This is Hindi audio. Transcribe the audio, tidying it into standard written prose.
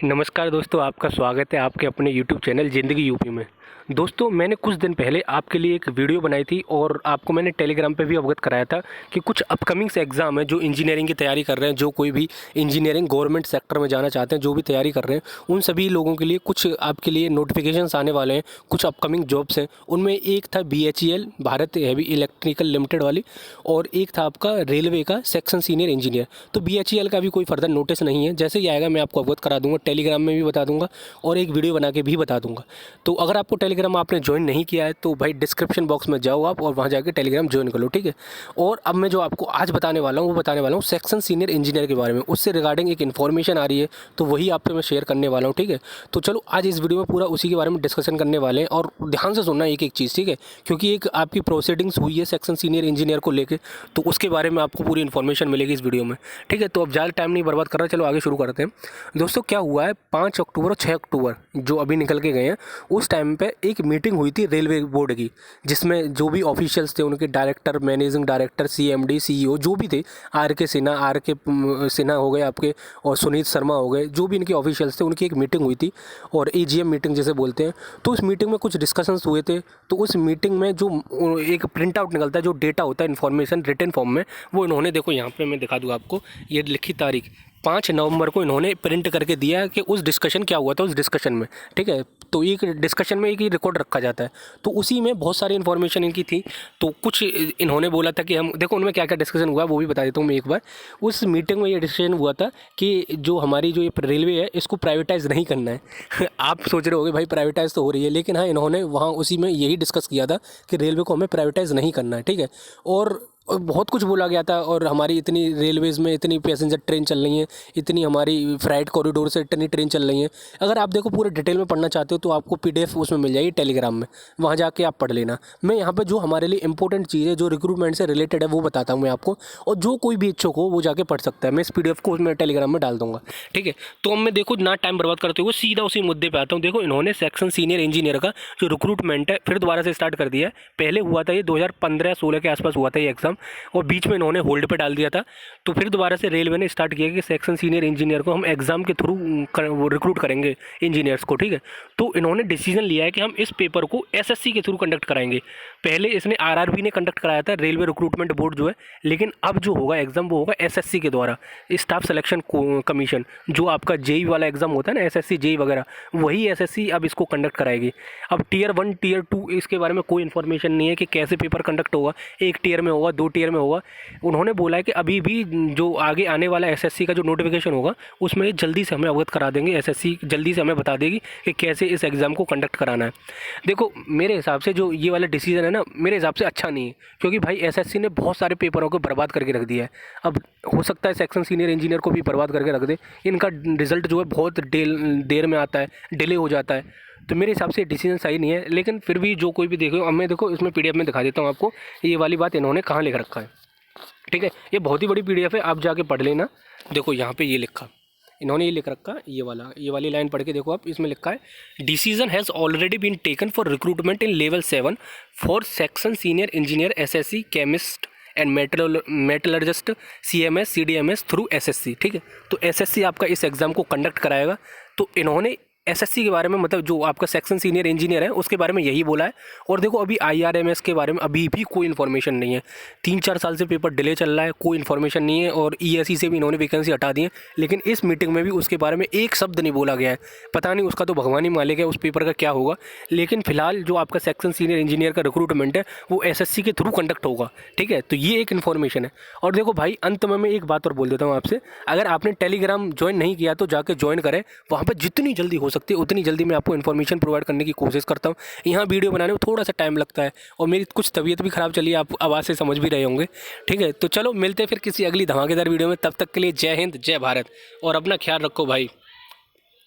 नमस्कार दोस्तों, आपका स्वागत है आपके अपने यूट्यूब चैनल ज़िंदगी यूपी में। दोस्तों, मैंने कुछ दिन पहले आपके लिए एक वीडियो बनाई थी और आपको मैंने टेलीग्राम पे भी अवगत कराया था कि कुछ अपकमिंग से एग्ज़ाम है जो इंजीनियरिंग की तैयारी कर रहे हैं, जो कोई भी इंजीनियरिंग गवर्नमेंट सेक्टर में जाना चाहते हैं, जो भी तैयारी कर रहे हैं, उन सभी लोगों के लिए कुछ आपके लिए नोटिफिकेशंस आने वाले हैं। कुछ अपकमिंग जॉब्स हैं, उनमें एक था BHEL Bharat heavy electrical limited वाली, और एक था आपका रेलवे का सेक्शन सीनियर इंजीनियर। तो BHEL का भी कोई फर्दर नोटिस नहीं है, जैसे ही आएगा मैं आपको अवगत करा दूंगा, टेलीग्राम में भी बता दूंगा और एक वीडियो बना के भी बता दूंगा। तो अगर आपको टेलीग्राम आपने ज्वाइन नहीं किया है तो भाई डिस्क्रिप्शन बॉक्स में जाओ आप और वहाँ जाके टेलीग्राम ज्वाइन कर लो, ठीक है। और अब मैं जो आपको आज बताने वाला हूँ वो बताने वाला हूँ सेक्शन सीनियर इंजीनियर के बारे में। उससे रिगार्डिंग एक इन्फॉर्मेशन आ रही है तो वही आप पे मैं शेयर करने वाला हूँ, ठीक है। तो चलो आज इस वीडियो में पूरा उसी के बारे में डिस्कशन करने वाले हैं और ध्यान से सुनना एक एक चीज़, ठीक है, क्योंकि एक आपकी प्रोसीडिंग्स हुई है सेक्शन सीनियर इंजीनियर को लेकर, तो उसके बारे में आपको पूरी इन्फॉर्मेशन मिलेगी इस वीडियो में, ठीक है। तो अब ज़्यादा टाइम नहीं बर्बाद कर रहा, चलो आगे शुरू करते हैं। दोस्तों, क्या हुआ है, 5 अक्टूबर और 6 अक्टूबर जो अभी निकल के गए हैं, उस टाइम पे एक मीटिंग हुई थी रेलवे बोर्ड की, जिसमें जो भी ऑफिशियल्स थे, उनके director, managing director, CMD, CEO जो भी थे, आर के सिन्हा हो गए आपके, और सुनीत शर्मा हो गए, जो भी इनके ऑफिशियल्स थे, उनकी एक मीटिंग हुई थी और AGM मीटिंग जैसे बोलते हैं। तो उस मीटिंग में कुछ डिस्कशंस हुए थे। तो उस मीटिंग में जो एक प्रिंट आउट निकलता है, जो डेटा होता है इन्फॉर्मेशन रिटन फॉर्म में, वो इन्होंने, देखो यहाँ पे मैं दिखा दूँ आपको, ये लिखी तारीख 5 नवंबर को इन्होंने प्रिंट करके दिया कि उस डिस्कशन क्या हुआ था उस डिस्कशन में, ठीक है। तो एक डिस्कशन में एक ही रिकॉर्ड रखा जाता है, तो उसी में बहुत सारी इन्फॉर्मेशन इनकी थी। तो कुछ इन्होंने बोला था कि हम देखो उनमें क्या क्या डिस्कशन हुआ वो भी बता देता हूँ मैं एक बार। उस मीटिंग में ये डिसीजन हुआ था कि जो हमारी जो ये रेलवे है इसको प्राइवेटाइज़ नहीं करना है। आप सोच रहे होगे भाई प्राइवेटाइज़ तो हो रही है, लेकिन हाँ, इन्होंने वहाँ उसी में यही डिस्कस किया था कि रेलवे को हमें प्राइवेटाइज़ नहीं करना है, ठीक है। और बहुत कुछ बोला गया था, और हमारी इतनी रेलवेज़ में इतनी पैसेंजर ट्रेन चल रही हैं, इतनी हमारी फ्राइट कॉरिडोर से इतनी ट्रेन चल रही हैं। अगर आप देखो पूरे डिटेल में पढ़ना चाहते हो तो आपको PDF उसमें मिल जाएगी टेलीग्राम में, वहाँ जाके आप पढ़ लेना। मैं यहाँ पे जो हमारे लिए इंपॉर्टेंट चीज़ है, जो रिक्रूटमेंट से रिलेटेड है, वो बताता हूँ मैं आपको, और जो कोई भी इच्छुक हो वो जाके पढ़ सकता है। मैं इस PDF को उसमें टेलीग्राम में डाल दूँगा, ठीक है। तो अब मैं देखो ना टाइम बर्बाद करते हुए सीधा उसी मुद्दे पर आता हूँ। देखो इन्होंने सेक्शन सीनियर इंजीनियर का जो रिक्रूटमेंट है फिर दोबारा से स्टार्ट कर दिया है। पहले हुआ था ये 2015-16 के आसपास हुआ था ये एग्ज़ाम, और बीच में इन्होंने होल्ड पे डाल दिया था। तो फिर दोबारा से रेलवे ने स्टार्ट किया कि सेक्शन सीनियर इंजीनियर को हम एग्ज़ाम के थ्रू वो रिक्रूट करेंगे इंजीनियर्स को, ठीक है। तो इन्होंने डिसीजन लिया है कि हम इस पेपर को SSC के थ्रू कंडक्ट कराएंगे। पहले इसने RRB ने कंडक्ट कराया था, रेलवे रिक्रूटमेंट बोर्ड जो है, लेकिन अब जो होगा एग्ज़ाम वो होगा SSC के द्वारा, स्टाफ सिलेक्शन कमीशन। जो आपका JEE वाला एग्ज़ाम होता है ना, SSC JEE वगैरह, वही SSC अब इसको कंडक्ट कराएगी। अब Tier 1 Tier 2 इसके बारे में कोई इन्फॉर्मेशन नहीं है कि कैसे पेपर कंडक्ट होगा, 1 टीयर में होगा, 2 टीयर में होगा। उन्होंने बोला है कि अभी भी जो आगे आने वाला SSC का जो नोटिफिकेशन होगा उसमें जल्दी से हमें अवगत करा देंगे, SSC जल्दी से हमें बता देगी कि कैसे इस एग्ज़ाम को कंडक्ट कराना है। देखो मेरे हिसाब से जो ये वाला डिसीजन है ना, मेरे हिसाब से अच्छा नहीं है, क्योंकि भाई SSC ने बहुत सारे पेपरों को बर्बाद करके रख दिया है। अब हो सकता है सेक्शन सीनियर इंजीनियर को भी बर्बाद करके रख दे, इनका रिजल्ट जो है बहुत देर में आता है, डिले हो जाता है। तो मेरे हिसाब से डिसीजन सही नहीं है, लेकिन फिर भी जो कोई भी देखो, अब मैं देखो इसमें PDF में दिखा देता हूँ आपको ये वाली बात इन्होंने कहाँ लिख रखा है, ठीक है। ये बहुत ही बड़ी PDF है, आप जाके पढ़ लेना। देखो यहाँ पे ये लिखा, इन्होंने ये लिख रखा, ये वाली लाइन पढ़ के देखो आप, इसमें लिखा है decision has already been taken for recruitment in level 7 for section senior engineer SSC chemist and metallurgist CMS CDMS through SSC, ठीक है। तो SSC आपका इस एग्ज़ाम को कंडक्ट कराएगा। तो इन्होंने SSC के बारे में, मतलब जो आपका सेक्शन सीनियर इंजीनियर है उसके बारे में यही बोला है। और देखो अभी IRMS के बारे में अभी भी कोई इन्फॉर्मेशन नहीं है, 3-4 साल से पेपर डिले चल रहा है, कोई इन्फॉर्मेशन नहीं है। और ESE से भी इन्होंने वैकेंसी हटा दी है, लेकिन इस मीटिंग में भी उसके बारे में एक शब्द नहीं बोला गया है। पता नहीं, उसका तो भगवान ही मालिक है उस पेपर का क्या होगा। लेकिन फिलहाल जो आपका सेक्शन सीनियर इंजीनियर का रिक्रूटमेंट है वो SSC के थ्रू कंडक्ट होगा, ठीक है। तो ये एक इन्फॉर्मेशन है। और देखो भाई अंत में मैं एक बात और बोल देता हूँ आपसे, अगर आपने टेलीग्राम ज्वाइन नहीं किया तो जाके ज्वाइन करें, वहाँ पर जितनी जल्दी हो सकती है उतनी जल्दी मैं आपको इन्फॉर्मेशन प्रोवाइड करने की कोशिश करता हूँ। यहाँ वीडियो बनाने में थोड़ा सा टाइम लगता है, और मेरी कुछ तबीयत भी ख़राब चली है, आप आवाज़ से समझ भी रहे होंगे, ठीक है। तो चलो मिलते हैं फिर किसी अगली धमाकेदार वीडियो में, तब तक के लिए जय हिंद जय भारत, और अपना ख्याल रखो भाई।